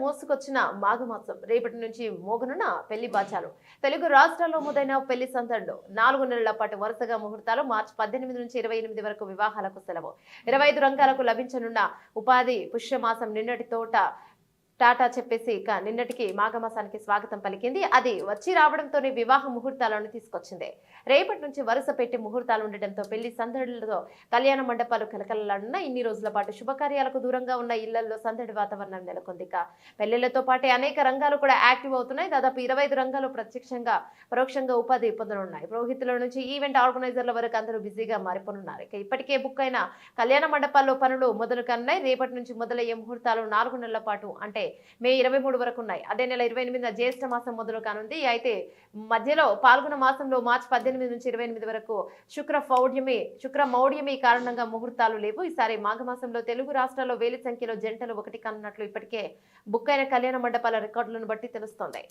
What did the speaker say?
మోసుకొచ్చిన మాఘమాసం రేపటి నుంచి మోగనున్న పెళ్లి బాచాలు. తెలుగు రాష్ట్రాల్లో మొదలైన పెళ్లి సందడ్లు. 4 నెలల పాటు వరుసగా ముహూర్తాలు. మార్చి 18 నుంచి 28 వరకు వివాహాలకు సెలవు. 25 రంగాలకు లభించనున్న ఉపాధి. పుష్యమాసం నిన్నటి టాటా చెప్పేసి ఇక నిన్నటికి మాఘమాసానికి స్వాగతం పలికింది. అది వచ్చి రావడంతోనే వివాహ ముహూర్తాలను తీసుకొచ్చింది. రేపటి నుంచి వరుస పెట్టి ముహూర్తాలు ఉండడంతో పెళ్లి సందడిలతో కళ్యాణ మండపాలు కలకలలాడున్న. ఇన్ని రోజుల పాటు శుభకార్యాలకు దూరంగా ఉన్న ఇళ్లలో సందడి వాతావరణం నెలకొంది. ఇక పెళ్లిళ్లతో పాటు అనేక రంగాలు కూడా యాక్టివ్ అవుతున్నాయి. దాదాపు 25 రంగాలు ప్రత్యక్షంగా పరోక్షంగా ఉపాధి పొందనున్నాయి. పురోహితుల నుంచి ఈవెంట్ ఆర్గనైజర్ల వరకు అందరూ బిజీగా మారిపోనున్నారు. ఇక ఇప్పటికే బుక్ అయిన కళ్యాణ మండపాల్లో పనులు మొదలు కన్నాయి. రేపటి నుంచి మొదలయ్యే ముహూర్తాలు 4 నెలల పాటు అంటే మే 23 వరకు ఉన్నాయి. అదే నెల 28న జ్యేష్ఠ మాసం మొదలు కానుంది. అయితే మధ్యలో పాల్గొన మాసంలో మార్చి 18 నుంచి 28 వరకు శుక్ర మౌఢ్యమి కారణంగా ముహూర్తాలు లేవు. ఈసారి మాఘమాసంలో తెలుగు రాష్ట్రాల్లో వేల సంఖ్యలో జంటలు ఒకటి కానున్నట్లు ఇప్పటికే బుక్ అయిన కళ్యాణ మండపాల రికార్డులను బట్టి తెలుస్తోంది.